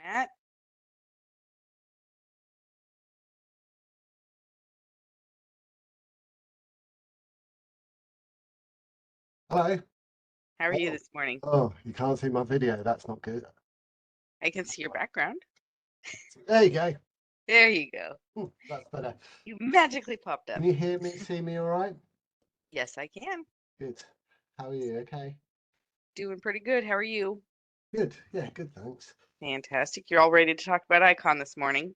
Matt, Hello. how are you Oh, this morning? oh, you can't see my video. That's not good. I can see your background. There you go. There you go. That's better. You magically popped up. Can you hear me, see me all right? Yes, I can. Good. How are you? Okay. Doing pretty good. How are you? Good. Yeah, good, thanks. Fantastic. You're all ready to talk about Icon this morning.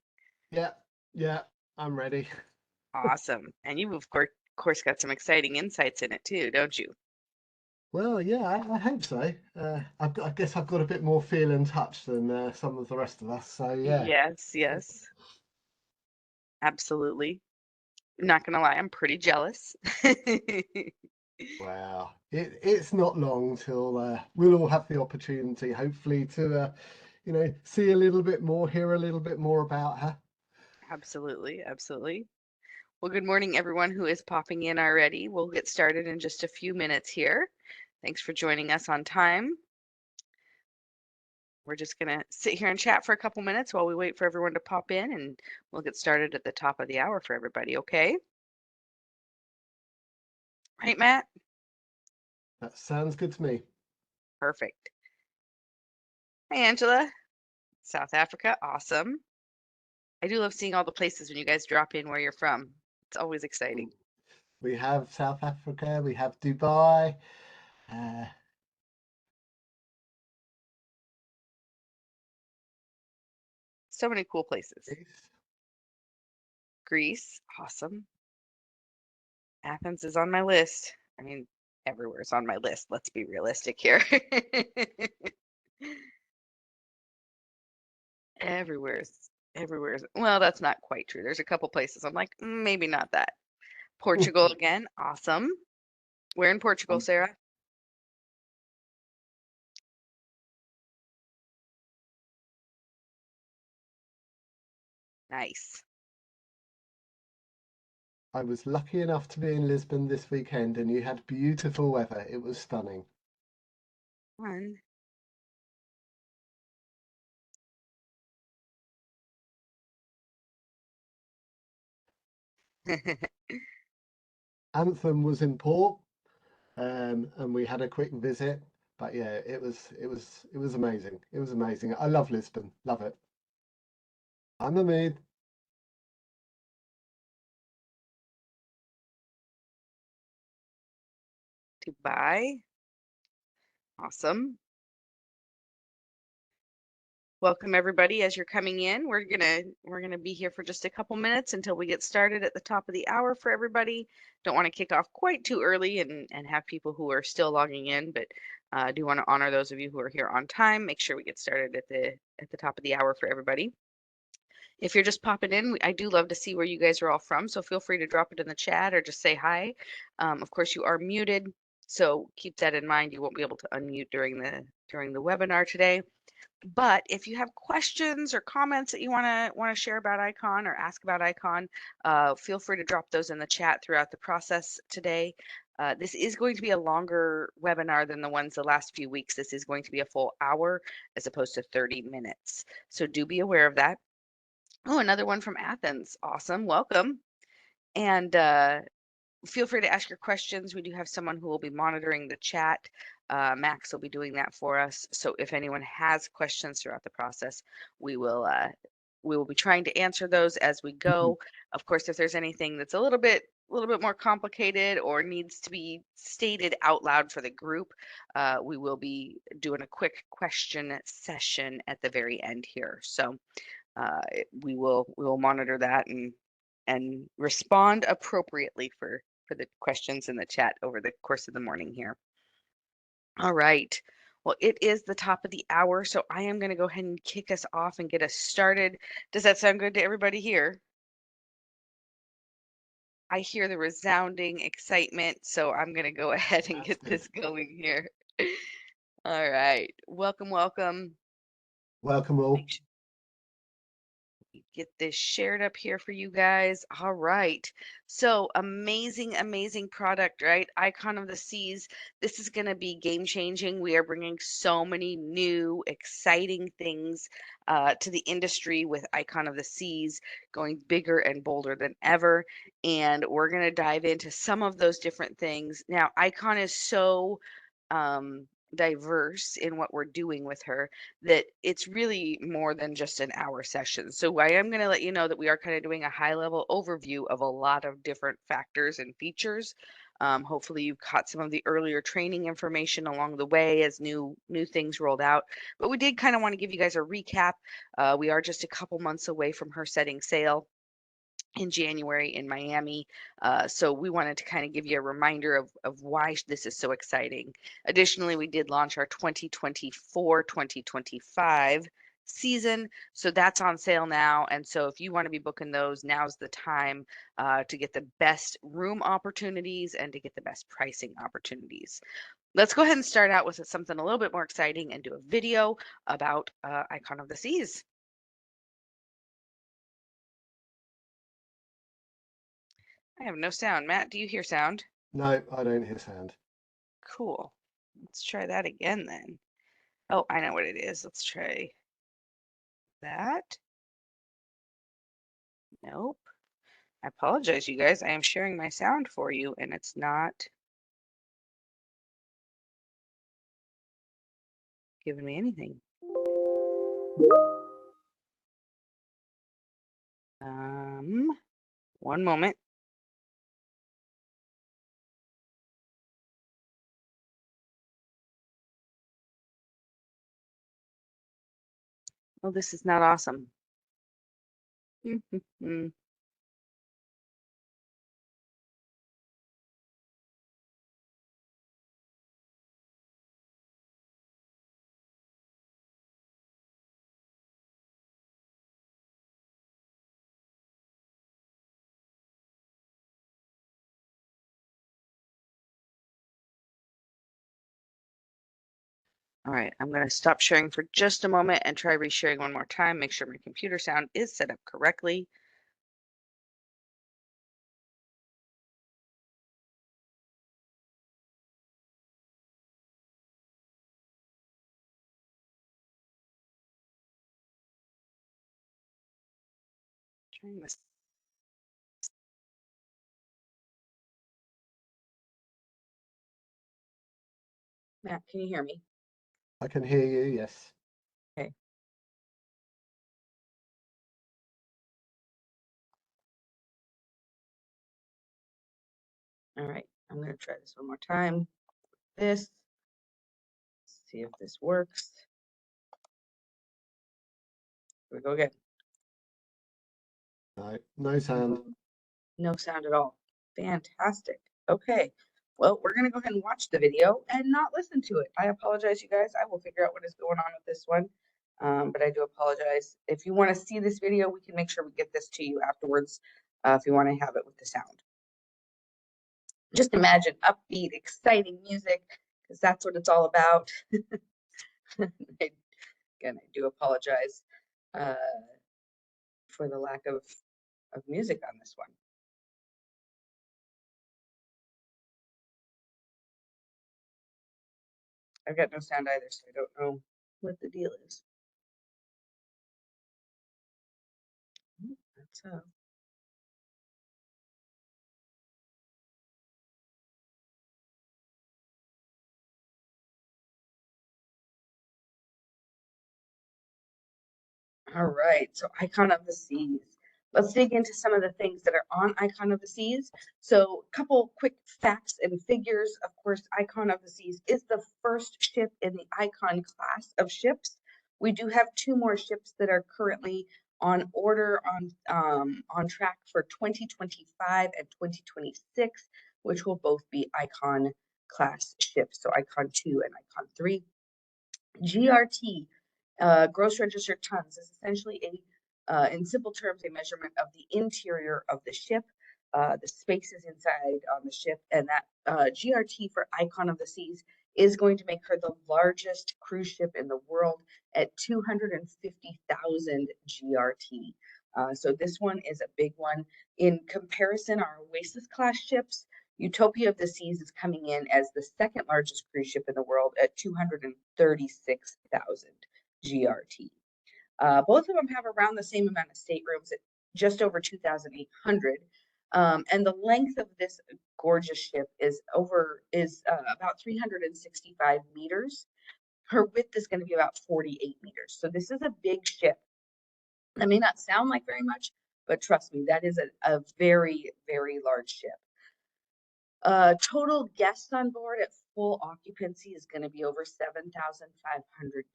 Yeah, yeah, I'm ready. Awesome. And you, of course, got some exciting insights in it too, don't you? Well, yeah, I hope so. I guess I've got a bit more feel and touch than some of the rest of us. So yeah. Yes, yes, absolutely. Not gonna lie, I'm pretty jealous. Wow. It's not long till we'll all have the opportunity, hopefully, to see a little bit more, hear a little bit more about her. Absolutely, absolutely. Well, good morning, everyone who is popping in already. We'll get started in just a few minutes here. Thanks for joining us on time. We're just going to sit here and chat for a couple minutes while we wait for everyone to pop in, and we'll get started at the top of the hour for everybody, okay? Right, Matt? That sounds good to me. Perfect. Hi, Angela. South Africa. Awesome. I do love seeing all the places when you guys drop in where you're from. It's always exciting. We have South Africa, we have Dubai. Uh, So many cool places. Greece. Greece. Awesome. Athens is on my list. I mean, everywhere's on my list. Let's be realistic here. Everywhere's. Well, that's not quite true. There's a couple places I'm like, maybe not that. Portugal again. Awesome. Where in Portugal, Um, Sarah? Nice. I was lucky enough to be in Lisbon this weekend and you had beautiful weather. It was stunning. Fun. Anthem was in port, and we had a quick visit. But yeah, it was amazing. It was amazing. I love Lisbon. Love it. I'm the mood. Dubai. Awesome. Welcome everybody as you're coming in. We're gonna be here for just a couple minutes until we get started at the top of the hour for everybody. Don't want to kick off quite too early and have people who are still logging in, but I do want to honor those of you who are here on time. Make sure we get started at the top of the hour for everybody. If you're just popping in, I do love to see where you guys are all from, so feel free to drop it in the chat or just say hi. Of course, you are muted, so keep that in mind. You won't be able to unmute during the webinar today. But if you have questions or comments that you want to share about Icon or ask about Icon, feel free to drop those in the chat throughout the process today. This is going to be a longer webinar than the ones the last few weeks. This is going to be a full hour as opposed to 30 minutes. So do be aware of that. Oh, another one from Athens. Awesome. Welcome. And feel free to ask your questions. We do have someone who will be monitoring the chat. Max will be doing that for us. So if anyone has questions throughout the process, we will be trying to answer those as we go. Of course, if there's anything that's a little bit more complicated or needs to be stated out loud for the group, we will be doing a quick question session at the very end here. So uh, we will monitor that and respond appropriately for the questions in the chat over the course of the morning here. All right. Well, it is the top of the hour, so I am going to go ahead and kick us off and get us started. Does that sound good to everybody here? I hear the resounding excitement, so I'm going to go ahead and That's get good. this going here. All right. Welcome, welcome. Welcome all. Make Get this shared up here for you guys. All right. So amazing, amazing product, right? Icon of the Seas. This is going to be game changing. We are bringing so many new, exciting things to the industry with Icon of the Seas, going bigger and bolder than ever. And we're going to dive into some of those different things. Now, Icon is so diverse in what we're doing with her that it's really more than just an hour session. So I am going to let you know that we are kind of doing a high level overview of a lot of different factors and features. Hopefully you caught some of the earlier training information along the way as new things rolled out. But we did kind of want to give you guys a recap. We are just a couple months away from her setting sail in January in Miami. So we wanted to kind of give you a reminder of why this is so exciting. Additionally, we did launch our 2024-2025 season. So that's on sale now. And so if you want to be booking those, now's the time to get the best room opportunities and to get the best pricing opportunities. Let's go ahead and start out with something a little bit more exciting and do a video about Icon of the Seas. I have no sound. Matt, do you hear sound? No, I don't hear sound. Cool. Let's try that again then. Oh, I know what it is. Let's try that. Nope. I apologize, you guys. I am sharing my sound for you and it's not giving me anything. One moment. Oh, this is not awesome. All right, I'm going to stop sharing for just a moment and try resharing one more time. Make sure my computer sound is set up correctly. Trying this. Matt, can you hear me? I can hear you, yes. Okay. All right, I'm going to try this one more time. This. See if this works. Here we go again. No, no sound. No sound at all. Fantastic. Okay. Well, we're going to go ahead and watch the video and not listen to it. I apologize, you guys. I will figure out what is going on with this one. But I do apologize. If you want to see this video, we can make sure we get this to you afterwards if you want to have it with the sound. Just imagine upbeat, exciting music because that's what it's all about. Again, I do apologize for the lack of music on this one. I've got no sound either, so I don't know what the deal is. That's all right, so Icon of the Seas. Let's dig into some of the things that are on Icon of the Seas. So a couple quick facts and figures. Of course, Icon of the Seas is the first ship in the Icon class of ships. We do have two more ships that are currently on order on track for 2025 and 2026, which will both be Icon class ships. So Icon 2 and Icon 3. GRT, gross registered tons, is essentially in simple terms, a measurement of the interior of the ship, the spaces inside on the ship, and that GRT for Icon of the Seas is going to make her the largest cruise ship in the world at 250,000 GRT. So this one is a big one. In comparison, our Oasis class ships, Utopia of the Seas is coming in as the second largest cruise ship in the world at 236,000 GRT. Both of them have around the same amount of staterooms at just over 2,800. And the length of this gorgeous ship is about 365 meters. Her width is going to be about 48 meters. So this is a big ship. That may not sound like very much, but trust me, that is a very, very large ship. Total guests on board at full occupancy is going to be over 7,500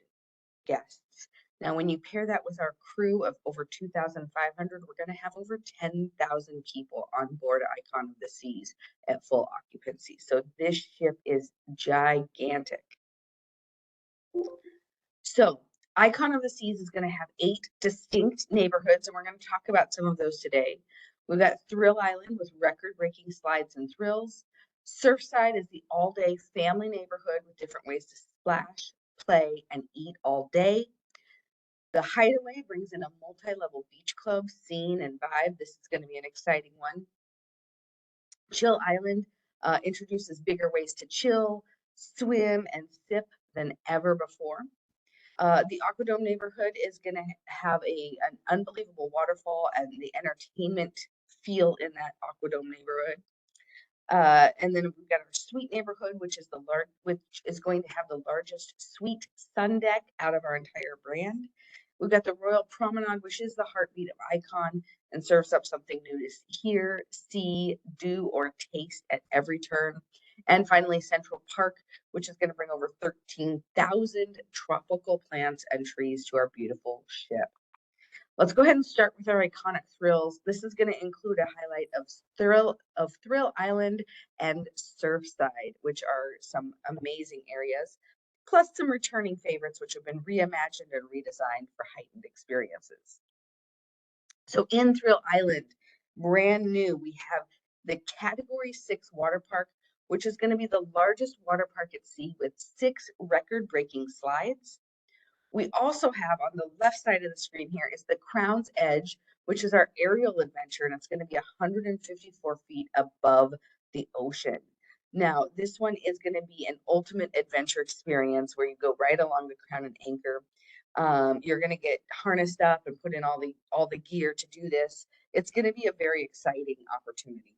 guests. Now, when you pair that with our crew of over 2,500, we're going to have over 10,000 people on board Icon of the Seas at full occupancy. So this ship is gigantic. So Icon of the Seas is going to have 8 distinct neighborhoods, and we're going to talk about some of those today. We've got Thrill Island with record-breaking slides and thrills. Surfside is the all-day family neighborhood with different ways to splash, play, and eat all day. The Hideaway brings in a multi-level beach club scene and vibe. This is going to be an exciting one. Chill Island introduces bigger ways to chill, swim, and sip than ever before. The Aquadome neighborhood is going to have an unbelievable waterfall and the entertainment feel in that Aquadome neighborhood. And then we've got our suite neighborhood, which is going to have the largest suite sun deck out of our entire brand. We've got the Royal Promenade, which is the heartbeat of Icon and serves up something new to hear, see, do, or taste at every turn. And finally, Central Park, which is going to bring over 13,000 tropical plants and trees to our beautiful ship. Let's go ahead and start with our iconic thrills. This is going to include a highlight of Thrill Island and Surfside, which are some amazing areas, plus some returning favorites, which have been reimagined and redesigned for heightened experiences. So in Thrill Island, brand new, we have the Category 6 water park, which is going to be the largest water park at sea with 6 record-breaking slides. We also have on the left side of the screen here is the Crown's Edge, which is our aerial adventure, and it's going to be 154 feet above the ocean. Now, this one is going to be an ultimate adventure experience where you go right along the Crown and Anchor. You're going to get harnessed up and put in all the gear to do this. It's going to be a very exciting opportunity,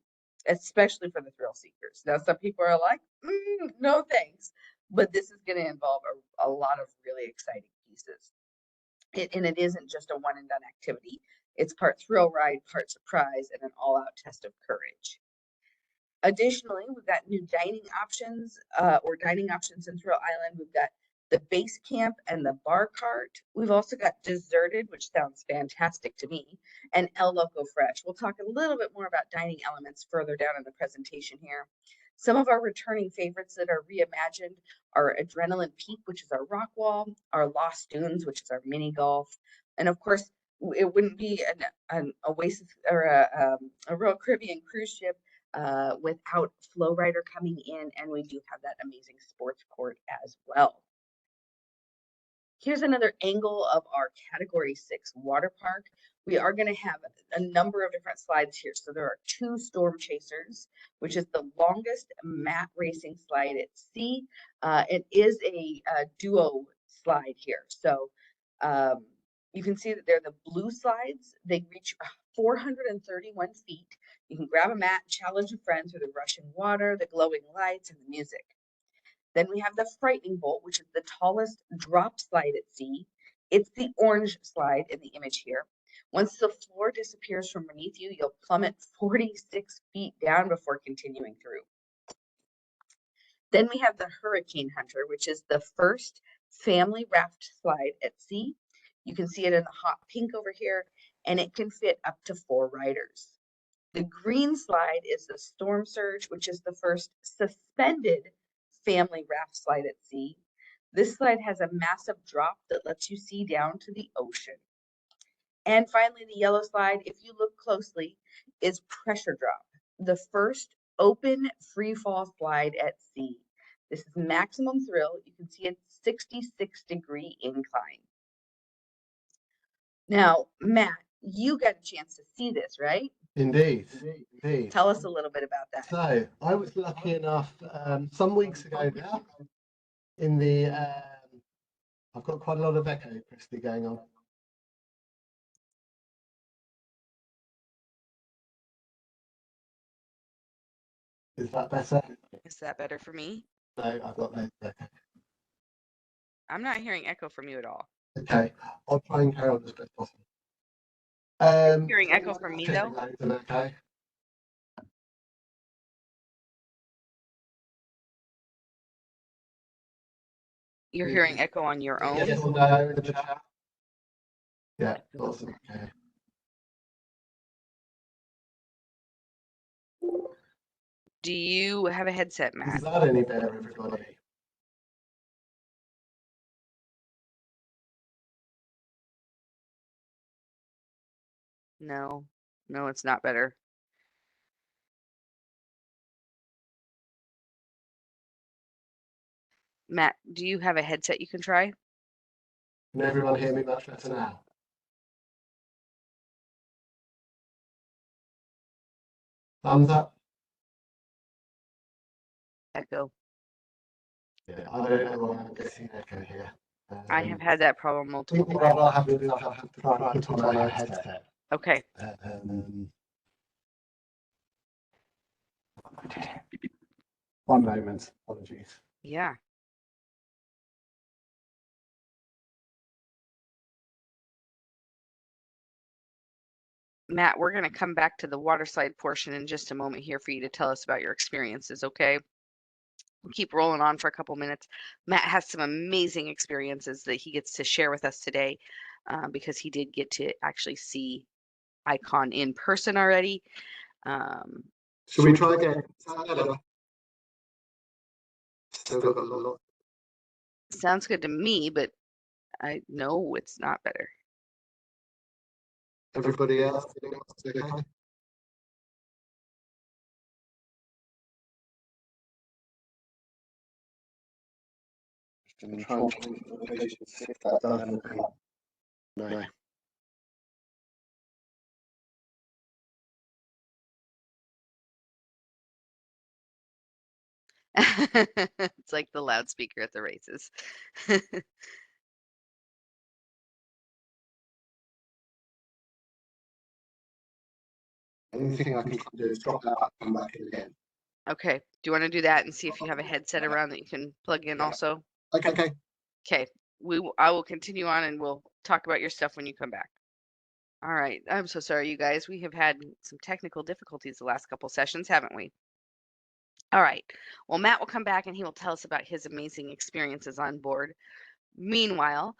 especially for the thrill seekers. Now, some people are like, no thanks, but this is going to involve a lot of really exciting pieces. And it isn't just a one and done activity. It's part thrill ride, part surprise, and an all-out test of courage. Additionally, we've got new dining options in Thrill Island. We've got the base camp and the bar cart. We've also got Deserted, which sounds fantastic to me, and El Loco Fresh. We'll talk a little bit more about dining elements further down in the presentation here. Some of our returning favorites that are reimagined are Adrenaline Peak, which is our rock wall, our Lost Dunes, which is our mini golf, and of course, it wouldn't be an Oasis or a Royal Caribbean cruise ship without Flow Rider coming in, and we do have that amazing sports court as well. Here's another angle of our Category 6 water park. We are going to have a number of different slides here. So there are 2 Storm Chasers, which is the longest mat racing slide at sea. It is a duo slide here. So you can see that they're the blue slides. They reach 431 feet. You can grab a mat, challenge a friend through the rushing water, the glowing lights, and the music. Then we have the Frightening Bolt, which is the tallest drop slide at sea. It's the orange slide in the image here. Once the floor disappears from beneath you, you'll plummet 46 feet down before continuing through. Then we have the Hurricane Hunter, which is the first family raft slide at sea. You can see it in the hot pink over here, and it can fit up to 4 riders. The green slide is the Storm Surge, which is the first suspended family raft slide at sea. This slide has a massive drop that lets you see down to the ocean. And finally, the yellow slide, if you look closely, is Pressure Drop, the first open free fall slide at sea. This is maximum thrill. You can see a 66-degree incline. Now, Matt, you got a chance to see this, right? Indeed, indeed. Tell us a little bit about that. So I was lucky enough some weeks ago now in the I've got quite a lot of echo, Christy, going on. Is that better? Is that better for me? No, I've got no echo. I'm not hearing echo from you at all. Okay, I'll try and carry on as best as possible. Hearing echo from me though? Okay. You're hearing echo on your own? Yes or no in the chat? Yeah, awesome. Okay. Do you have a headset, Matt? Is that any better, everybody? No, no, it's not better. Matt, do you have a headset you can try? Can everyone hear me much better now? Thumbs up. Echo. Yeah, I don't know why I'm getting echo here. I have had that problem I multiple think times. what I'll have to do is I'll have to try and put on a headset. Okay. One moment, apologies. Yeah. Matt, we're going to come back to the water slide portion in just a moment here for you to tell us about your experiences, okay? We'll keep rolling on for a couple minutes. Matt has some amazing experiences that he gets to share with us today because he did get to actually see Icon in person already. Should we try again? Still got a lot. Sounds good to me, but I know it's not better. Everybody else, okay? Try and change the location, see if that does anything. No. It's like the loudspeaker at the races. Anything I can try to do is drop that out and come back in again. Okay. Do you want to do that and see if you have a headset around that you can plug in also? Okay. Okay. I will continue on and we'll talk about your stuff when you come back. All right. I'm so sorry, you guys. We have had some technical difficulties the last couple sessions, haven't we? All right. Well, Matt will come back and he will tell us about his amazing experiences on board. Meanwhile,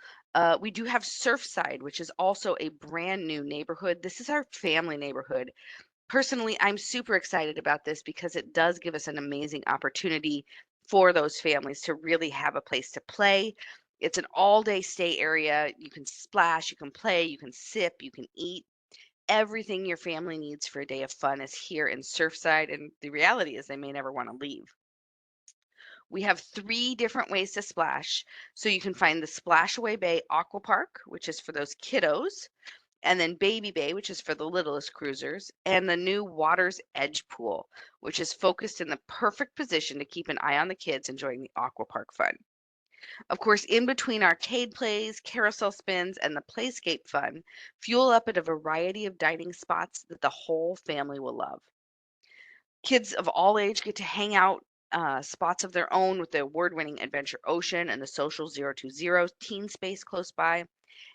we do have Surfside, which is also a brand new neighborhood. This is our family neighborhood. Personally, I'm super excited about this because it does give us an amazing opportunity for those families to really have a place to play. It's an all-day stay area. You can splash, you can play, you can sip, you can eat. Everything your family needs for a day of fun is here in Surfside, and the reality is they may never want to leave. We have 3 different ways to splash. So you can find the Splashaway Bay Aqua Park, which is for those kiddos, and then Baby Bay, which is for the littlest cruisers, and the new Water's Edge Pool, which is focused in the perfect position to keep an eye on the kids enjoying the aqua park fun. Of course, in between arcade plays, carousel spins, and the playscape fun, fuel up at a variety of dining spots that the whole family will love. Kids of all age get to hang out spots of their own with the award-winning Adventure Ocean and the Social 020 teen space close by.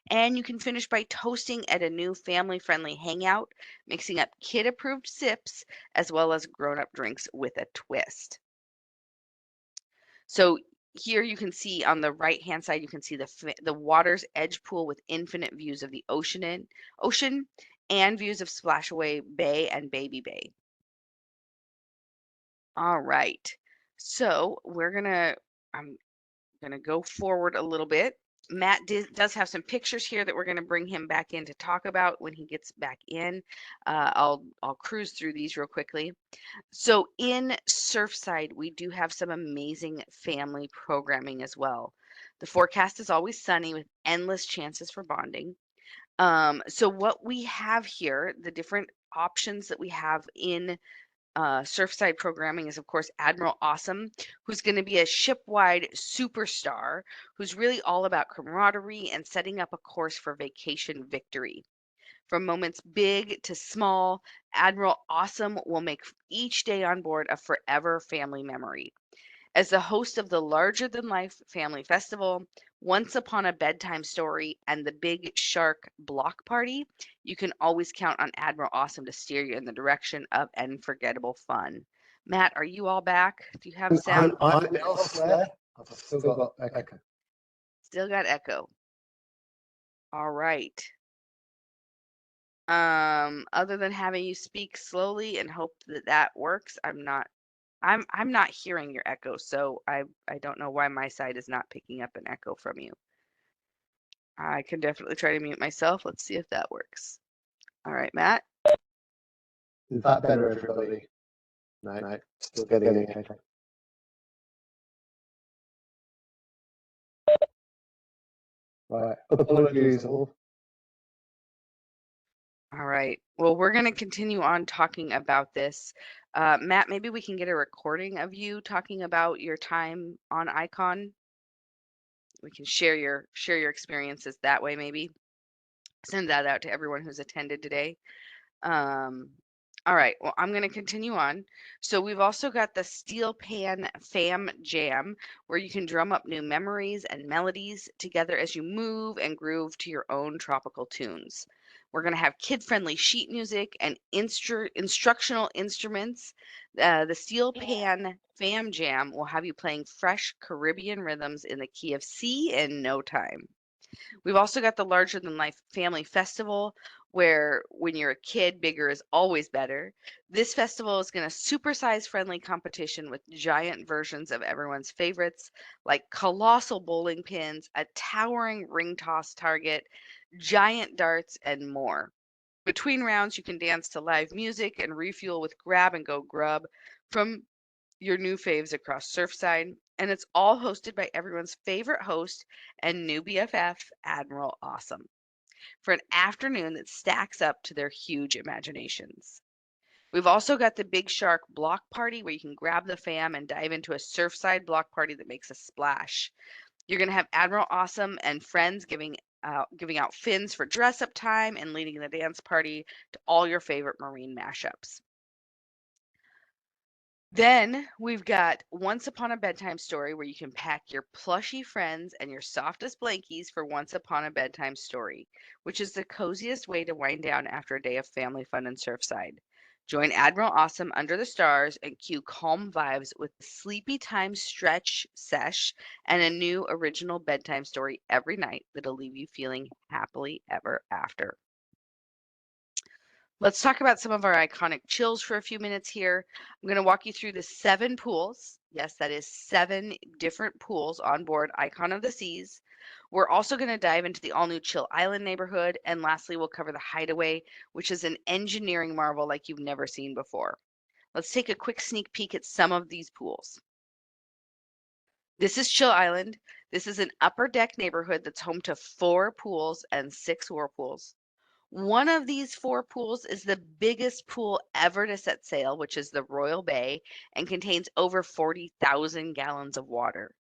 And you can finish by toasting at a new family-friendly hangout, mixing up kid-approved sips as well as grown-up drinks with a twist. So here you can see on the right-hand side, you can see the Water's Edge Pool with infinite views of the ocean and views of Splashaway Bay and Baby Bay. All right. So I'm gonna go forward a little bit. Matt does have some pictures here that we're going to bring him back in to talk about when he gets back in. I'll cruise through these real quickly. So in Surfside, we do have some amazing family programming as well. The forecast is always sunny with endless chances for bonding. So what we have here, the different options that we have in Surfside programming is, of course, Admiral Awesome, who's going to be a ship-wide superstar who's really all about camaraderie and setting up a course for vacation victory. From moments big to small, Admiral Awesome will make each day on board a forever family memory. As the host of the larger than life family festival, Once Upon a Bedtime Story, and the Big Shark Block Party, you can always count on Admiral Awesome to steer you in the direction of unforgettable fun. Matt, are you all back? Do you have sound? I'm elsewhere. I've still got echo. Still got echo. All right. Other than having you speak slowly and hope that that works, I'm not hearing your echo, so I don't know why my side is not picking up an echo from you. I can definitely try to mute myself. Let's see if that works. All right, Matt. Is that better, everybody? No, still getting echo. Right, apologies all. All right. Well, we're going to continue on talking about this. Matt, maybe we can get a recording of you talking about your time on Icon. We can share your experiences that way, maybe. Send that out to everyone who's attended today. All right, well, I'm going to continue on. So we've also got the Steel Pan Fam Jam, where you can drum up new memories and melodies together as you move and groove to your own tropical tunes. We're going to have kid-friendly sheet music and instructional instruments. The Steel Pan Fam Jam will have you playing fresh Caribbean rhythms in the key of C in no time. We've also got the Larger Than Life Family Festival, where when you're a kid, bigger is always better. This festival is going to supersize friendly competition with giant versions of everyone's favorites, like colossal bowling pins, a towering ring toss target, giant darts, and more. Between rounds, you can dance to live music and refuel with grab and go grub from your new faves across Surfside, and it's all hosted by everyone's favorite host and new BFF, Admiral Awesome, for an afternoon that stacks up to their huge imaginations. We've also got the Big Shark Block Party, where you can grab the fam and dive into a Surfside block party that makes a splash. You're going to have Admiral Awesome and friends giving out fins for dress up time and leading the dance party to all your favorite marine mashups. Then we've got Once Upon a Bedtime Story, where you can pack your plushy friends and your softest blankies for Once Upon a Bedtime Story, which is the coziest way to wind down after a day of family fun in Surfside. Join Admiral Awesome under the stars and cue calm vibes with the sleepy time stretch sesh and a new original bedtime story every night that'll leave you feeling happily ever after. Let's talk about some of our iconic chills for a few minutes here. I'm going to walk you through the 7 pools. Yes, that is 7 different pools on board Icon of the Seas. We're also going to dive into the all-new Chill Island neighborhood. And lastly, we'll cover the Hideaway, which is an engineering marvel like you've never seen before. Let's take a quick sneak peek at some of these pools. This is Chill Island. This is an upper deck neighborhood that's home to 4 pools and 6 whirlpools. One of these 4 pools is the biggest pool ever to set sail, which is the Royal Bay, and contains over 40,000 gallons of water,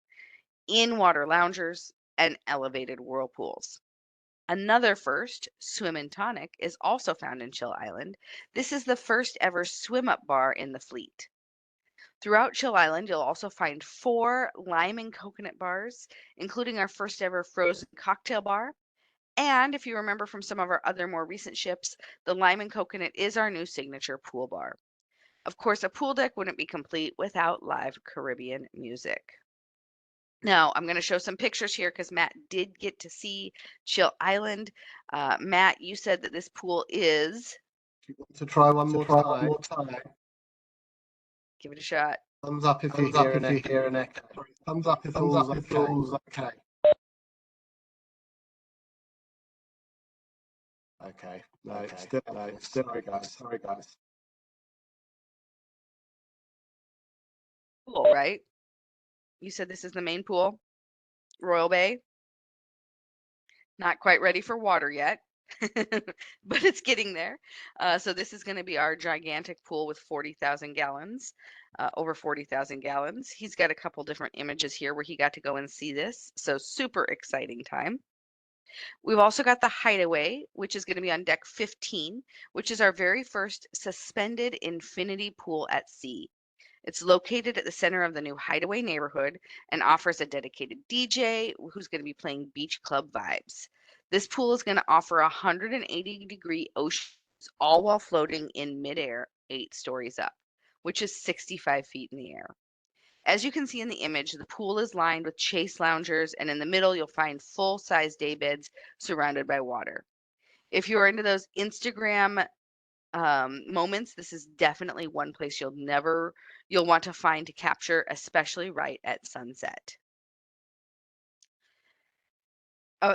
in-water loungers, and elevated whirlpools. Another first, Swim and Tonic, is also found in Chill Island. This is the first ever swim-up bar in the fleet. Throughout Chill Island, you'll also find 4 lime and coconut bars, including our first ever frozen cocktail bar. And if you remember from some of our other more recent ships, the lime and coconut is our new signature pool bar. Of course, a pool deck wouldn't be complete without live Caribbean music. Now, I'm going to show some pictures here because Matt did get to see Chill Island. Matt, you said that this pool is. To try one more time. Give it a shot. Thumbs up if you hear an echo. Thumbs up if all's okay. Okay. No, still sorry guys. Pool, right? You said this is the main pool, Royal Bay. Not quite ready for water yet. but it's getting there. So this is going to be our gigantic pool with 40,000 gallons, over 40,000 gallons. He's got a couple different images here where he got to go and see this. So super exciting time. We've also got the Hideaway, which is going to be on deck 15, which is our very first suspended infinity pool at sea. It's located at the center of the new Hideaway neighborhood and offers a dedicated DJ who's going to be playing beach club vibes. This pool is going to offer 180-degree oceans, all while floating in midair 8 stories up, which is 65 feet in the air. As you can see in the image, the pool is lined with chase loungers, and in the middle, you'll find full-size day beds surrounded by water. If you're into those Instagram moments, this is definitely one place you'll want to find to capture, especially right at sunset.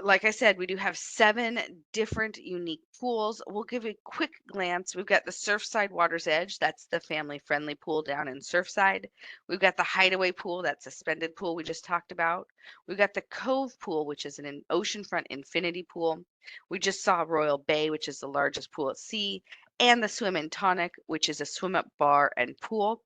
Like I said, we do have 7 different unique pools. We'll give a quick glance. We've got the Surfside Water's Edge. That's the family-friendly pool down in Surfside. We've got the Hideaway pool, that suspended pool we just talked about. We've got the Cove pool, which is an oceanfront infinity pool. We just saw Royal Bay, which is the largest pool at sea, and the Swim and Tonic, which is a swim-up bar and pool.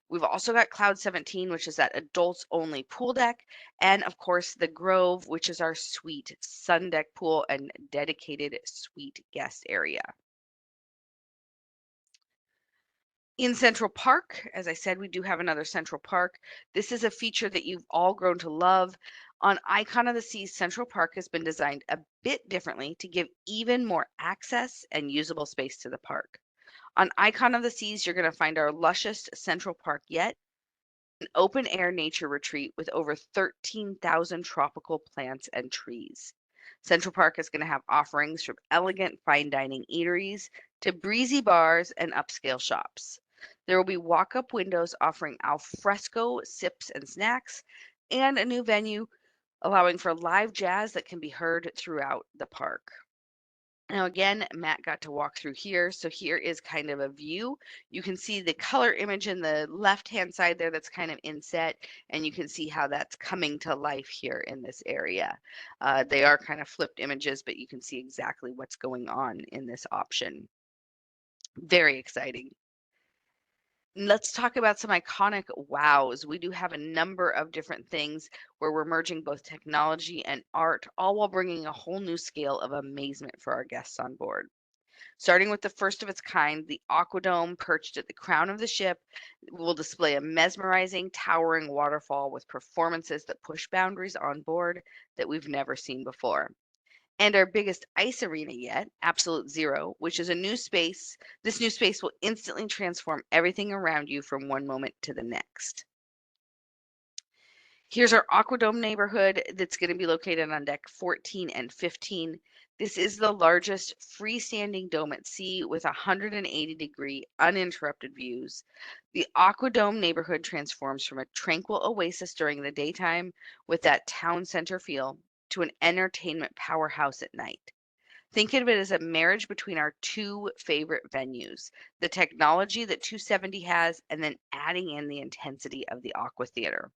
We've also got Cloud 17, which is that adults only pool deck. And of course, the Grove, which is our suite sun deck pool and dedicated suite guest area. In Central Park, as I said, we do have another Central Park. This is a feature that you've all grown to love. On Icon of the Seas, Central Park has been designed a bit differently to give even more access and usable space to the park. On Icon of the Seas, you're going to find our lushest Central Park yet, an open air nature retreat with over 13,000 tropical plants and trees. Central Park is going to have offerings from elegant fine dining eateries to breezy bars and upscale shops. There will be walk up windows offering al fresco sips and snacks, and a new venue allowing for live jazz that can be heard throughout the park. Now, again, Matt got to walk through here. So here is kind of a view. You can see the color image in the left-hand side there that's kind of inset, and you can see how that's coming to life here in this area. They are kind of flipped images, but you can see exactly what's going on in this option. Very exciting. Let's talk about some iconic wows. We do have a number of different things where we're merging both technology and art, all while bringing a whole new scale of amazement for our guests on board. Starting with the first of its kind, the Aquadome perched at the crown of the ship will display a mesmerizing, towering waterfall with performances that push boundaries on board that we've never seen before. And our biggest ice arena yet, Absolute Zero, which is a new space. This new space will instantly transform everything around you from one moment to the next. Here's our Aquadome neighborhood that's going to be located on deck 14 and 15. This is the largest freestanding dome at sea with 180-degree uninterrupted views. The Aquadome neighborhood transforms from a tranquil oasis during the daytime with that town center feel to an entertainment powerhouse at night. Think of it as a marriage between our 2 favorite venues, the technology that 270 has, and then adding in the intensity of the Aqua Theater.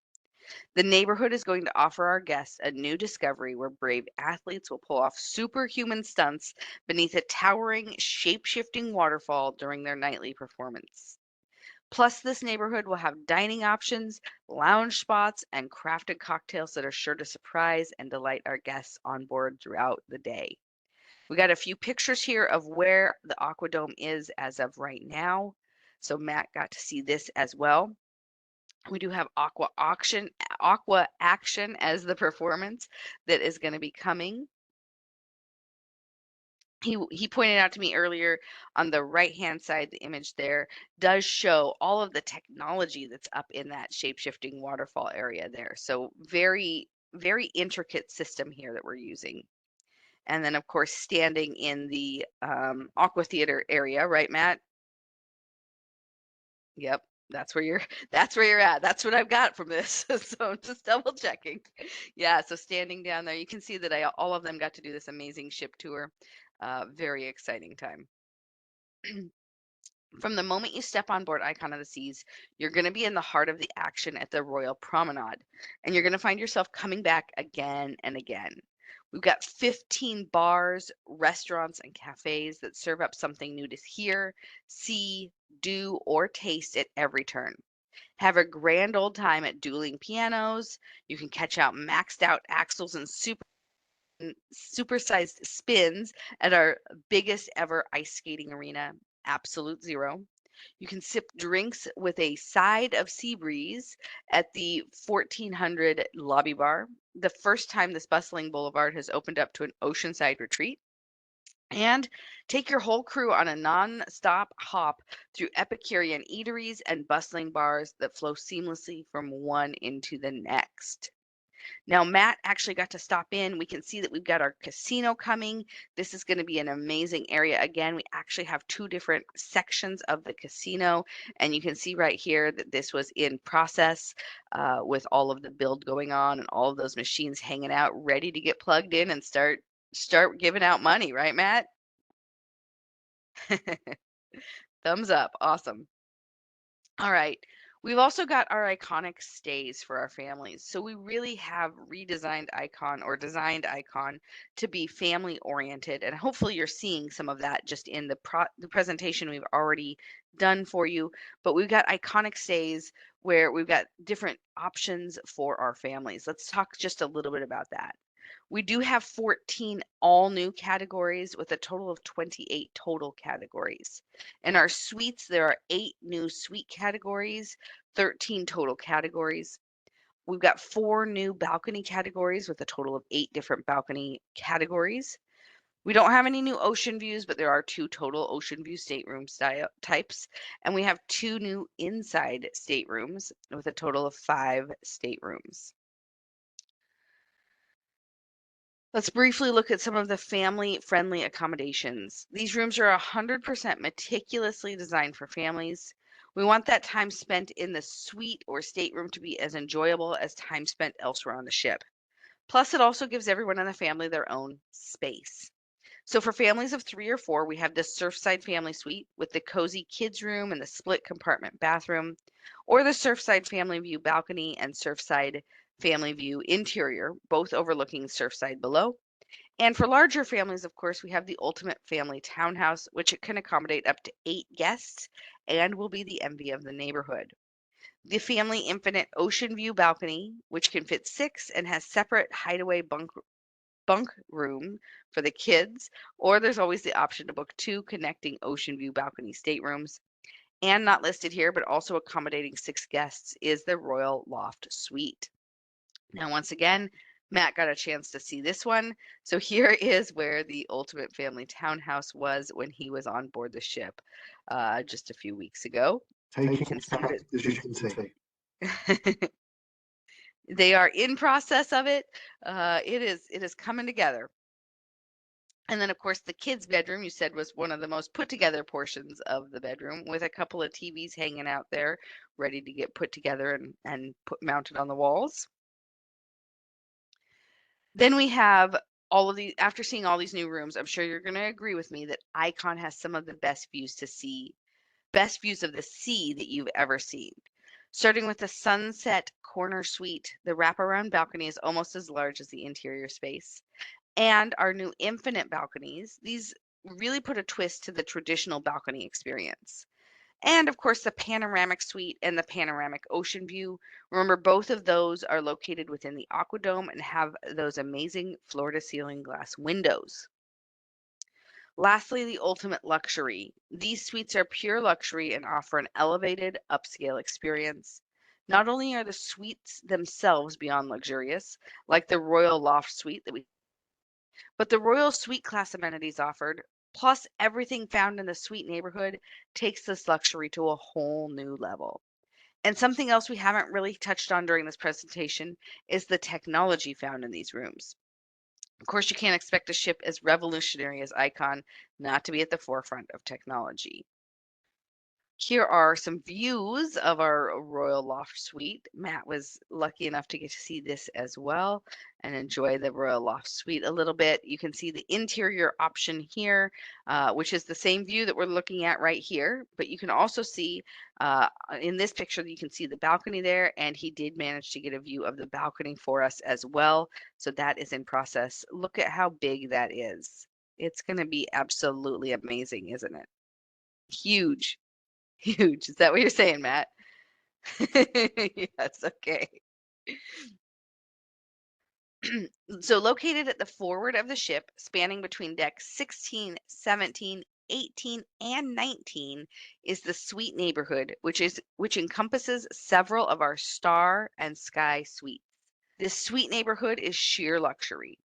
The neighborhood is going to offer our guests a new discovery where brave athletes will pull off superhuman stunts beneath a towering, shape-shifting waterfall during their nightly performance. Plus, this neighborhood will have dining options, lounge spots, and crafted cocktails that are sure to surprise and delight our guests on board throughout the day. We got a few pictures here of where the Aquadome is as of right now. So Matt got to see this as well. We do have Aqua Action as the performance that is going to be coming. He pointed out to me earlier on the right-hand side, the image there does show all of the technology that's up in that shape-shifting waterfall area there. So very, very intricate system here that we're using. And then, of course, standing in the Aqua Theater area, right, Matt? Yep, that's where you're at. That's what I've got from this. So I'm just double checking. Yeah, so standing down there, you can see that all of them got to do this amazing ship tour. Very exciting time. From the moment you step on board Icon of the Seas, you're going to be in the heart of the action at the Royal Promenade, and you're going to find yourself coming back again and again. We've got 15 bars, restaurants, and cafes that serve up something new to hear, see, do, or taste at every turn. Have a grand old time at dueling pianos. You can catch out maxed out axles and supersized spins at our biggest ever ice skating arena, Absolute Zero. You can sip drinks with a side of sea breeze at the 1400 lobby bar, the first time this bustling boulevard has opened up to an oceanside retreat. And take your whole crew on a non-stop hop through Epicurean eateries and bustling bars that flow seamlessly from one into the next. Now, Matt actually got to stop in. We can see that we've got our casino coming. This is going to be an amazing area. Again, we actually have two different sections of the casino, and you can see right here that this was in process with all of the build going on and all of those machines hanging out, ready to get plugged in and start giving out money, right, Matt? Thumbs up. Awesome. All right. We've also got our iconic stays for our families. So we really have redesigned Icon or designed Icon to be family oriented. And hopefully you're seeing some of that just in the presentation we've already done for you. But we've got iconic stays where we've got different options for our families. Let's talk just a little bit about that. We do have 14 all new categories with a total of 28 total categories. In our suites, there are 8 new suite categories, 13 total categories. We've got 4 new balcony categories with a total of 8 different balcony categories. We don't have any new ocean views, but there are 2 total ocean view stateroom style types. And we have 2 new inside staterooms with a total of 5 staterooms. Let's briefly look at some of the family-friendly accommodations. These rooms are 100% meticulously designed for families. We want that time spent in the suite or stateroom to be as enjoyable as time spent elsewhere on the ship. Plus, it also gives everyone in the family their own space. So for families of 3 or 4, we have the Surfside family suite with the cozy kids room and the split compartment bathroom, or the Surfside family view balcony and Surfside family view interior, both overlooking Surfside below. And for larger families, of course, we have the ultimate family townhouse, which it can accommodate up to 8 guests and will be the envy of the neighborhood. The family infinite ocean view balcony, which can fit 6 and has separate hideaway bunk room for the kids, or there's always the option to book 2 connecting ocean view balcony staterooms. And not listed here, but also accommodating 6 guests, is the Royal Loft Suite. Now, once again, Matt got a chance to see this one. So here is where the ultimate family townhouse was when he was on board the ship just a few weeks ago. Taking shaft, as you can see. They are in process of it. It is coming together. And then, of course, the kids' bedroom, you said, was one of the most put together portions of the bedroom with a couple of TVs hanging out there, ready to get put together and mounted on the walls. Then we have all of these, after seeing all these new rooms, I'm sure you're going to agree with me that Icon has some of the best views of the sea that you've ever seen. Starting with the Sunset Corner Suite, the wraparound balcony is almost as large as the interior space. And our new infinite balconies, these really put a twist to the traditional balcony experience. And of course, the panoramic suite and the panoramic ocean view. Remember, both of those are located within the Aquadome and have those amazing floor to ceiling glass windows. Lastly, the ultimate luxury. These suites are pure luxury and offer an elevated, upscale experience. Not only are the suites themselves beyond luxurious, like the Royal Loft Suite but the Royal Suite class amenities offered, plus everything found in the suite neighborhood, takes this luxury to a whole new level. And something else we haven't really touched on during this presentation is the technology found in these rooms. Of course, you can't expect a ship as revolutionary as Icon not to be at the forefront of technology. Here are some views of our Royal Loft Suite. Matt was lucky enough to get to see this as well and enjoy the Royal Loft Suite a little bit. You can see the interior option here, which is the same view that we're looking at right here. But you can also see in this picture, you can see the balcony there, and he did manage to get a view of the balcony for us as well. So that is in process. Look at how big that is. It's going to be absolutely amazing, isn't it? Huge. Huge. Is that what you're saying, Matt? Yes, okay. So located at the forward of the ship, spanning between decks 16, 17, 18, and 19, is the suite neighborhood, which encompasses several of our star and sky suites. This suite neighborhood is sheer luxury.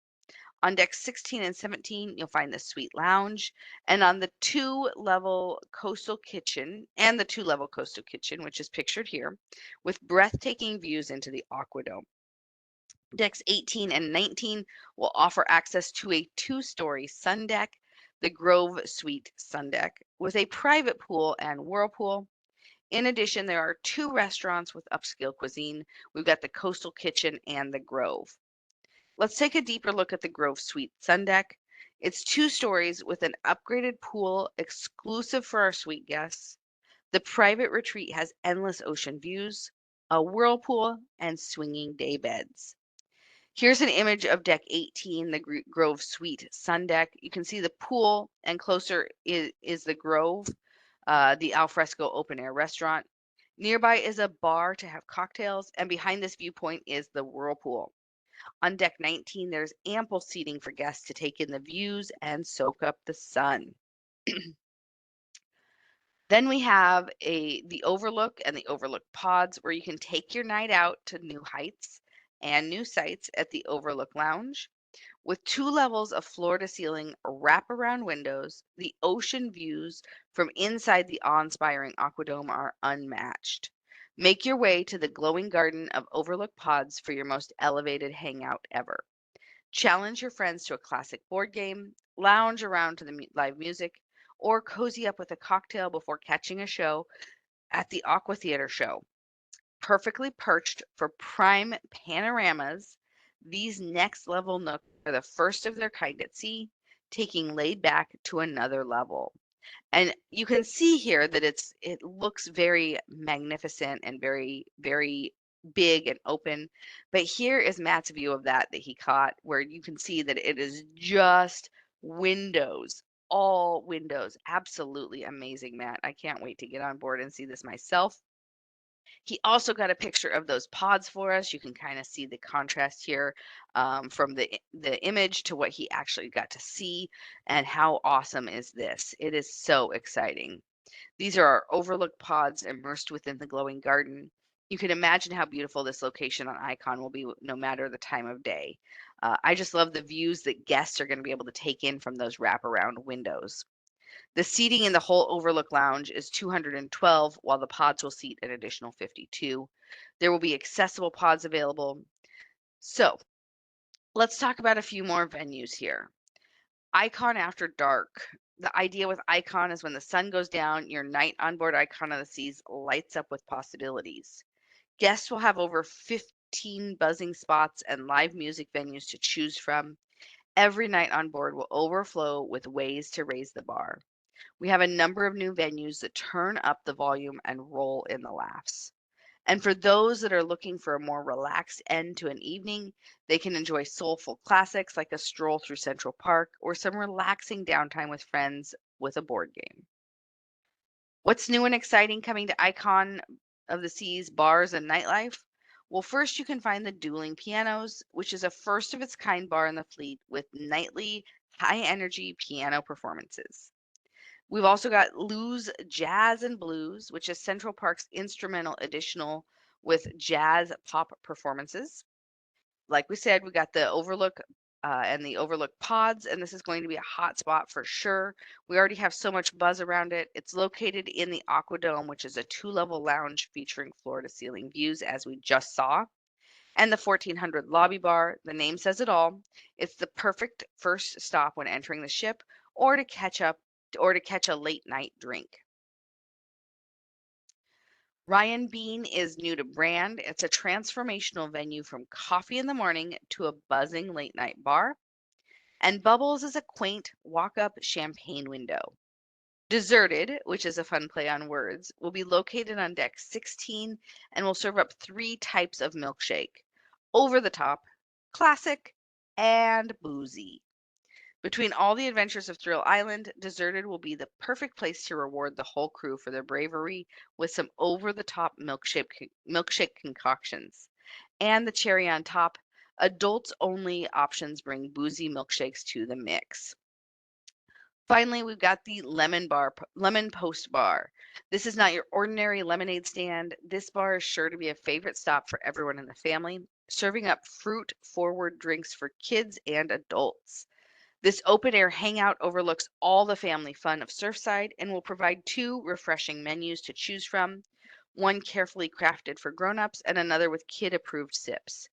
On decks 16 and 17, you'll find the suite lounge, and on the two-level coastal kitchen, which is pictured here, with breathtaking views into the Aquadome. Decks 18 and 19 will offer access to a two-story sun deck, the Grove Suite sun deck, with a private pool and whirlpool. In addition, there are two restaurants with upscale cuisine. We've got the Coastal Kitchen and the Grove. Let's take a deeper look at the Grove Suite sun deck. It's 2 stories with an upgraded pool exclusive for our suite guests. The private retreat has endless ocean views, a whirlpool, and swinging day beds. Here's an image of deck 18, the Grove Suite sun deck. You can see the pool, and closer is the Grove, the alfresco open air restaurant. Nearby is a bar to have cocktails, and behind this viewpoint is the whirlpool. On deck 19, there's ample seating for guests to take in the views and soak up the sun. Then we have the Overlook and the Overlook Pods, where you can take your night out to new heights and new sights at the Overlook Lounge. With 2 levels of floor-to-ceiling wraparound windows, the ocean views from inside the awe-inspiring Aquadome are unmatched. Make your way to the glowing garden of Overlook Pods for your most elevated hangout ever. Challenge your friends to a classic board game, lounge around to the live music, or cozy up with a cocktail before catching a show at the Aqua Theater show. Perfectly perched for prime panoramas, these next level nooks are the first of their kind at sea, taking laid back to another level. And you can see here that it looks very magnificent and very, very big and open. But here is Matt's view of that he caught, where you can see that it is just windows, all windows. Absolutely amazing, Matt. I can't wait to get on board and see this myself. He also got a picture of those pods for us. You can kind of see the contrast here from the image to what he actually got to see. And how awesome is this? It is so exciting. These are our Overlook pods immersed within the glowing garden. You can imagine how beautiful this location on Icon will be no matter the time of day. I just love the views that guests are going to be able to take in from those wraparound windows. The seating in the whole Overlook Lounge is 212, while the pods will seat an additional 52. There will be accessible pods available. So let's talk about a few more venues here. Icon after dark. The idea with Icon is when the sun goes down, your night on board Icon of the Seas lights up with possibilities. Guests will have over 15 buzzing spots and live music venues to choose from. Every night on board will overflow with ways to raise the bar. We have a number of new venues that turn up the volume and roll in the laughs. And for those that are looking for a more relaxed end to an evening, they can enjoy soulful classics like a stroll through Central Park or some relaxing downtime with friends with a board game. What's new and exciting coming to Icon of the Seas bars and nightlife? Well, first you can find the Dueling Pianos, which is a first of its kind bar in the fleet with nightly high energy piano performances. We've also got Lou's Jazz and Blues, which is Central Park's instrumental additional with jazz pop performances. Like we said, we got the Overlook and the Overlook Pods, and this is going to be a hot spot for sure. We already have so much buzz around it. It's located in the Aquadome, which is a 2-level lounge featuring floor-to-ceiling views, as we just saw. And the 1400 lobby bar, the name says it all. It's the perfect first stop when entering the ship or to catch a late night drink. Ryan Bean is new to brand. It's a transformational venue from coffee in the morning to a buzzing late night bar. And Bubbles is a quaint walk up champagne window. Deserted, which is a fun play on words, will be located on deck 16 and will serve up 3 types of milkshake: over the top, classic, and boozy. Between all the adventures of Thrill Island, Deserted will be the perfect place to reward the whole crew for their bravery with some over the top milkshake concoctions. And the cherry on top, adults only options bring boozy milkshakes to the mix. Finally, we've got the Lemon Post Bar. This is not your ordinary lemonade stand. This bar is sure to be a favorite stop for everyone in the family, serving up fruit-forward drinks for kids and adults. This open air hangout overlooks all the family fun of Surfside and will provide 2 refreshing menus to choose from, one carefully crafted for grown-ups and another with kid-approved sips.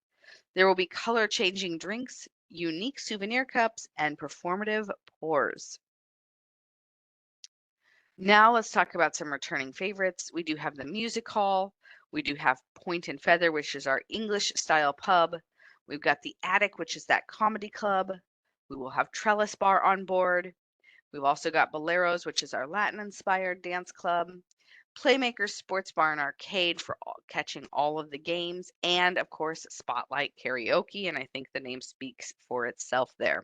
There will be color-changing drinks, unique souvenir cups, and performative pours. Now let's talk about some returning favorites. We do have the Music Hall. We do have Point and Feather, which is our English style pub. We've got the Attic, which is that comedy club. We will have Trellis Bar on board. We've also got Boleros, which is our Latin inspired dance club. Playmakers Sports Bar and Arcade for catching all of the games. And of course, Spotlight Karaoke. And I think the name speaks for itself there.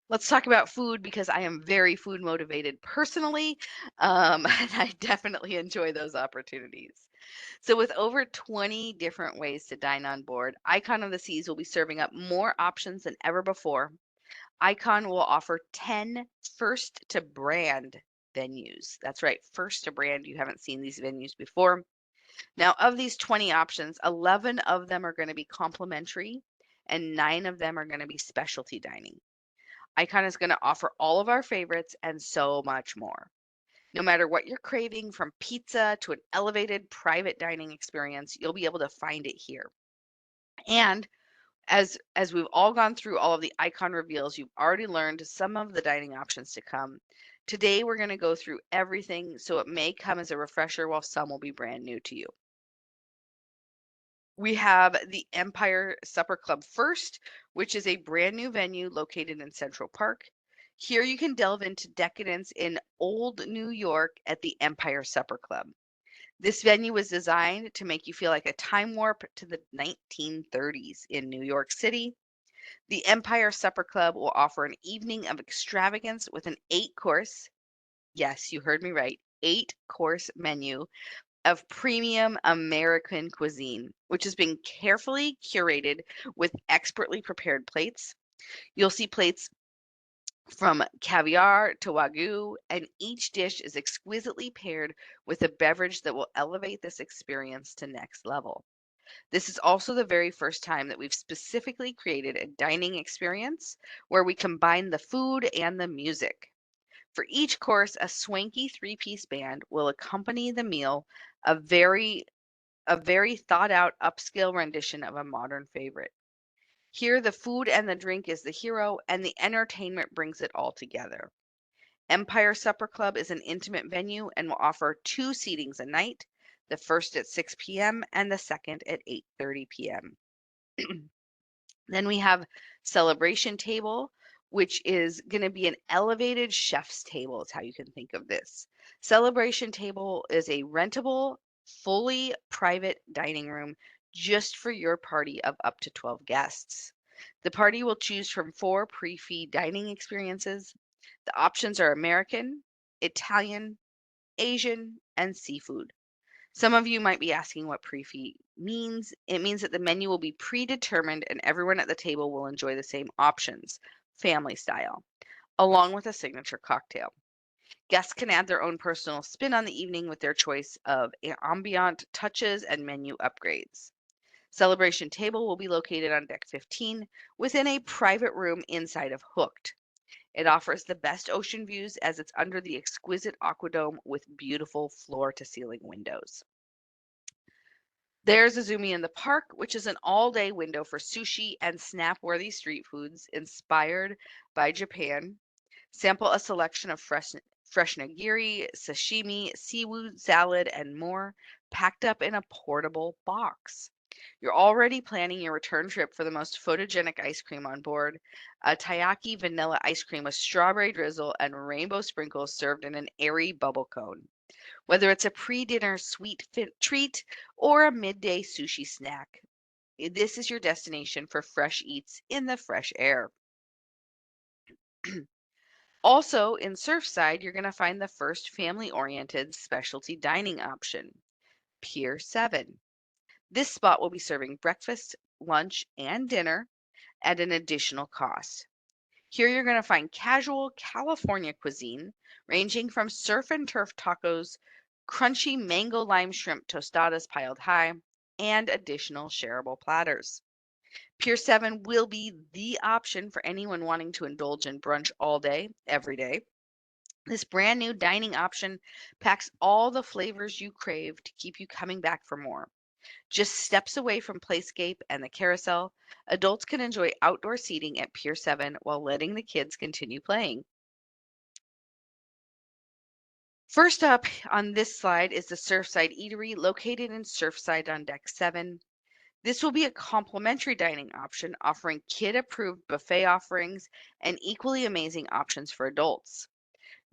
Let's talk about food because I am very food motivated personally, and I definitely enjoy those opportunities. So, with over 20 different ways to dine on board, Icon of the Seas will be serving up more options than ever before. Icon will offer 10 first to brand venues. That's right, first to brand. You haven't seen these venues before. Now, of these 20 options, 11 of them are going to be complimentary, and 9 of them are going to be specialty dining. Icon is going to offer all of our favorites and so much more. No matter what you're craving, from pizza to an elevated private dining experience, you'll be able to find it here. And as we've all gone through all of the Icon reveals, you've already learned some of the dining options to come. Today, we're going to go through everything, so it may come as a refresher while some will be brand new to you. We have the Empire Supper Club first, which is a brand new venue located in Central Park. Here you can delve into decadence in old New York at the Empire Supper Club. This venue was designed to make you feel like a time warp to the 1930s in New York City. The Empire Supper Club will offer an evening of extravagance with an 8-course, yes, you heard me right, 8-course menu of premium American cuisine, which has been carefully curated with expertly prepared plates. You'll see plates from caviar to wagyu, and each dish is exquisitely paired with a beverage that will elevate this experience to next level. This is also the very first time that we've specifically created a dining experience where we combine the food and the music. For each course, a swanky 3-piece band will accompany the meal, a very thought out upscale rendition of a modern favorite. Here, the food and the drink is the hero, and the entertainment brings it all together. Empire Supper Club is an intimate venue and will offer 2 seatings a night, the first at 6 p.m. and the second at 8:30 p.m. Then we have Celebration Table, which is going to be an elevated chef's table, is how you can think of this. Celebration Table is a rentable, fully private dining room just for your party of up to 12 guests. The party will choose from 4 pre-feed dining experiences. The options are American, Italian, Asian, and seafood. Some of you might be asking what pre-feed means. It means that the menu will be predetermined and everyone at the table will enjoy the same options, family style, along with a signature cocktail. Guests can add their own personal spin on the evening with their choice of ambient touches and menu upgrades. Celebration Table will be located on deck 15 within a private room inside of Hooked. It offers the best ocean views as it's under the exquisite aquadome with beautiful floor-to-ceiling windows. There's Azumi in the Park, which is an all-day window for sushi and snap-worthy street foods inspired by Japan. Sample a selection of fresh nigiri, sashimi, seafood salad, and more, packed up in a portable box. You're already planning your return trip for the most photogenic ice cream on board, a taiyaki vanilla ice cream with strawberry drizzle and rainbow sprinkles served in an airy bubble cone. Whether it's a pre-dinner sweet treat or a midday sushi snack, this is your destination for fresh eats in the fresh air. Also, in Surfside, you're going to find the first family-oriented specialty dining option, Pier 7. This spot will be serving breakfast, lunch, and dinner at an additional cost. Here you're going to find casual California cuisine ranging from surf and turf tacos, crunchy mango lime shrimp tostadas piled high, and additional shareable platters. Pier 7 will be the option for anyone wanting to indulge in brunch all day, every day. This brand new dining option packs all the flavors you crave to keep you coming back for more. Just steps away from Playscape and the carousel, adults can enjoy outdoor seating at Pier 7 while letting the kids continue playing. First up on this slide is the Surfside Eatery located in Surfside on Deck 7. This will be a complimentary dining option offering kid-approved buffet offerings and equally amazing options for adults.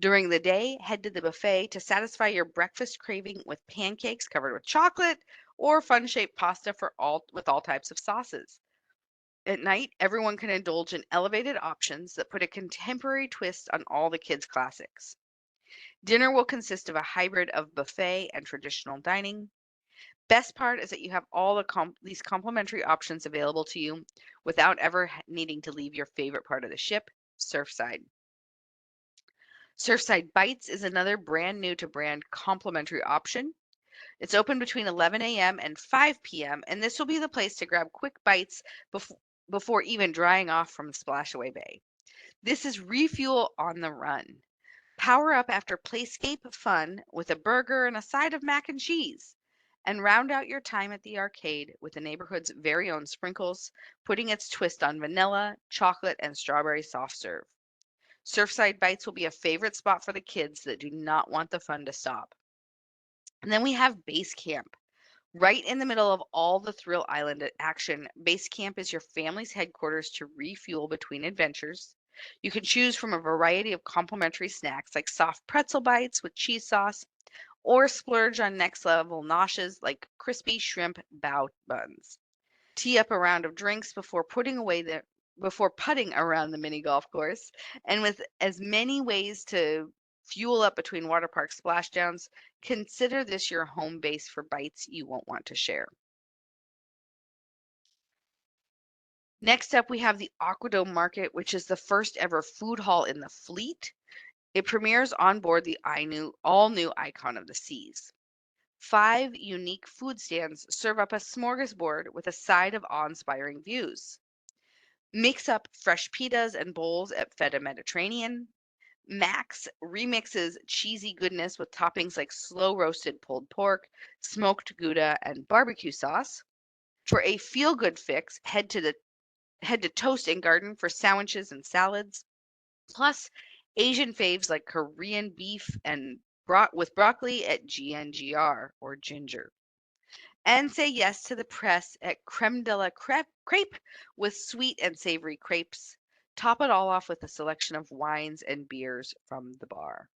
During the day, head to the buffet to satisfy your breakfast craving with pancakes covered with chocolate or fun-shaped pasta with all types of sauces. At night, everyone can indulge in elevated options that put a contemporary twist on all the kids' classics. Dinner will consist of a hybrid of buffet and traditional dining. Best part is that you have all these complimentary options available to you without ever needing to leave your favorite part of the ship, Surfside. Surfside Bites is another brand new to brand complimentary option. It's open between 11 a.m. and 5 p.m., and this will be the place to grab quick bites before even drying off from Splashaway Bay. This is refuel on the run. Power up after Playscape fun with a burger and a side of mac and cheese. And round out your time at the arcade with the neighborhood's very own sprinkles, putting its twist on vanilla, chocolate, and strawberry soft serve. Surfside Bites will be a favorite spot for the kids that do not want the fun to stop. And then we have Base Camp. Right in the middle of all the Thrill Island action, Base Camp is your family's headquarters to refuel between adventures. You can choose from a variety of complimentary snacks like soft pretzel bites with cheese sauce, or splurge on next level noshes like crispy shrimp bao buns. Tee up a round of drinks before putting around the mini golf course, and with as many ways to fuel up between water park splashdowns, consider this your home base for bites you won't want to share. Next up, we have the Aquadome Market, which is the first ever food hall in the fleet. It premieres on board the all new Icon of the Seas. 5 unique food stands serve up a smorgasbord with a side of awe-inspiring views. Mix up fresh pitas and bowls at Feta Mediterranean. Max remixes cheesy goodness with toppings like slow roasted pulled pork, smoked Gouda, and barbecue sauce. For a feel good fix, head to Toast and Garden for sandwiches and salads. Plus, Asian faves like Korean beef and with broccoli at GNGR or Ginger. And say yes to the press at Creme de la Crepe with sweet and savory crepes. Top it all off with a selection of wines and beers from the bar.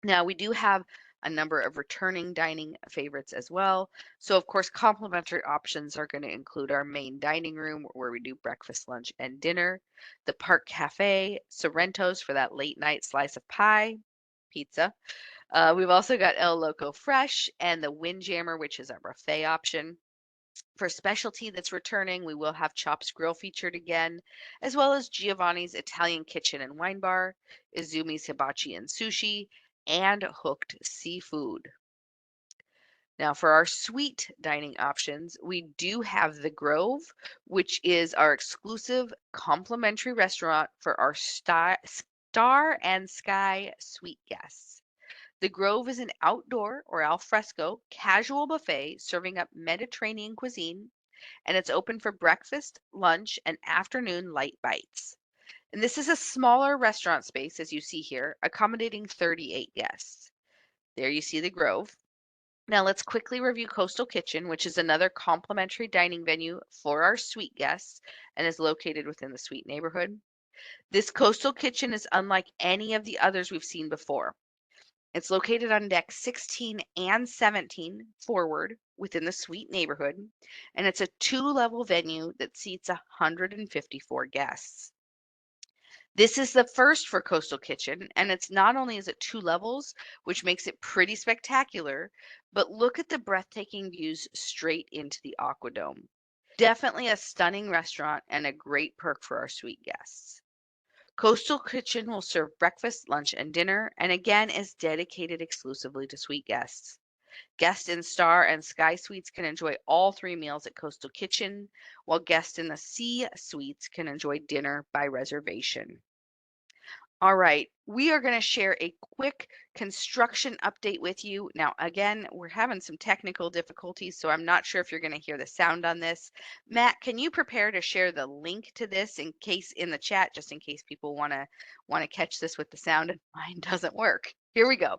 Now, we do have a number of returning dining favorites as well. So, of course, complimentary options are going to include our main dining room where we do breakfast, lunch, and dinner, the Park Cafe, Sorrento's for that late night slice of pie, pizza. We've also got El Loco Fresh and the Windjammer, which is our buffet option. For specialty that's returning, we will have Chop's Grill featured again, as well as Giovanni's Italian Kitchen and Wine Bar, Izumi's Hibachi and Sushi, and Hooked Seafood. Now, for our sweet dining options, we do have The Grove, which is our exclusive complimentary restaurant for our Star and Sky suite guests. The Grove is an outdoor or al fresco casual buffet serving up Mediterranean cuisine, and it's open for breakfast, lunch, and afternoon light bites. And this is a smaller restaurant space, as you see here, accommodating 38 guests. There you see the Grove. Now let's quickly review Coastal Kitchen, which is another complimentary dining venue for our suite guests and is located within the suite neighborhood. This Coastal Kitchen is unlike any of the others we've seen before. It's located on deck 16 and 17 forward within the suite neighborhood, and it's a 2-level venue that seats 154 guests. This is the first for Coastal Kitchen, and it's not only is it 2 levels, which makes it pretty spectacular, but look at the breathtaking views straight into the Aquadome. Definitely a stunning restaurant and a great perk for our suite guests. Coastal Kitchen will serve breakfast, lunch, and dinner, and again is dedicated exclusively to suite guests. Guests in Star and Sky Suites can enjoy all 3 meals at Coastal Kitchen, while guests in the Sea Suites can enjoy dinner by reservation. All right, we are going to share a quick construction update with you. Now, again, we're having some technical difficulties, so I'm not sure if you're going to hear the sound on this. Matt, can you prepare to share the link to this in case in the chat, just in case people want to catch this with the sound and mine doesn't work? Here we go.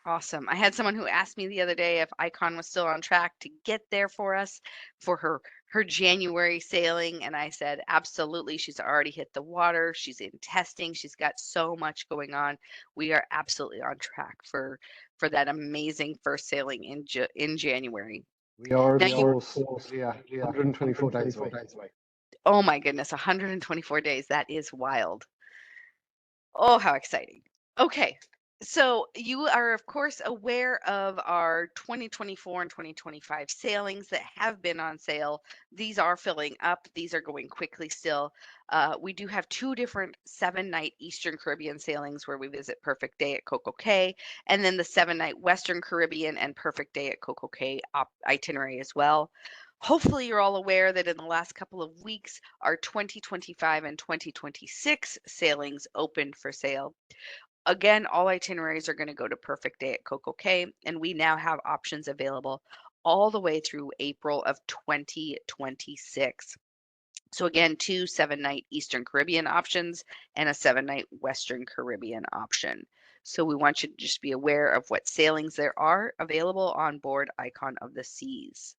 Awesome. I had someone who asked me the other day if Icon was still on track to get there for us for her January sailing, and I said absolutely. She's already hit the water. She's in testing. She's got so much going on. We are absolutely on track for that amazing first sailing in January. We are, Now of course, only 124 days away. Oh my goodness, 124 days. That is wild. Oh, how exciting. Okay. So you are, of course, aware of our 2024 and 2025 sailings that have been on sale. These are filling up. These are going quickly still. We do have 2 different 7-night Eastern Caribbean sailings where we visit Perfect Day at Coco Cay, and then the 7-night Western Caribbean and Perfect Day at Coco Cay itinerary as well. Hopefully, you're all aware that in the last couple of weeks, our 2025 and 2026 sailings opened for sale. Again, all itineraries are going to go to Perfect Day at Coco Cay, and we now have options available all the way through April of 2026. So again, 2 7-night Eastern Caribbean options and a 7-night Western Caribbean option. So we want you to just be aware of what sailings there are available on board Icon of the Seas.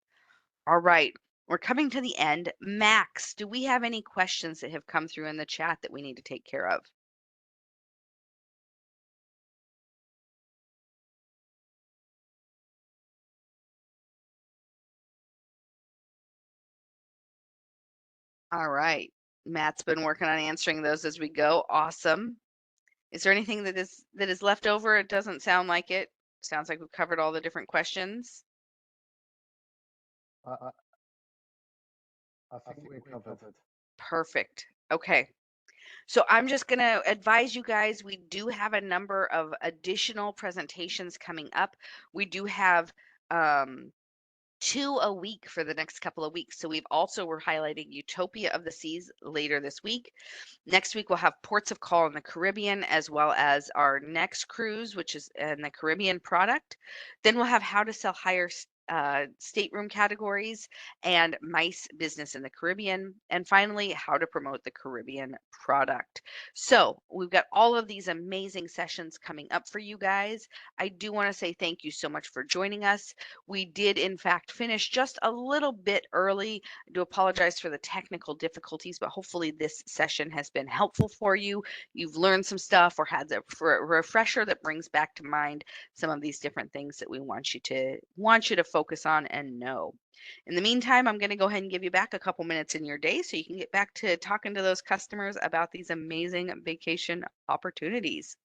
All right, we're coming to the end. Max, do we have any questions that have come through in the chat that we need to take care of? All right. Matt's been working on answering those as we go. Awesome. Is there anything that is left over? It doesn't sound like it. Sounds like we've covered all the different questions. I think we're covered. Perfect. Okay. So I'm just going to advise you guys, we do have a number of additional presentations coming up. We do have 2 a week for the next couple of weeks. So we're highlighting Utopia of the Seas later this week. Next week, we'll have Ports of Call in the Caribbean, as well as our next cruise, which is in the Caribbean product. Then we'll have How to Sell Higher stateroom categories, and MICE business in the Caribbean, and finally, how to promote the Caribbean product. So we've got all of these amazing sessions coming up for you guys. I do want to say thank you so much for joining us. We did, in fact, finish just a little bit early. I do apologize for the technical difficulties, but hopefully this session has been helpful for you. You've learned some stuff or had a refresher that brings back to mind some of these different things that we want you to focus on and know. In the meantime, I'm going to go ahead and give you back a couple minutes in your day so you can get back to talking to those customers about these amazing vacation opportunities.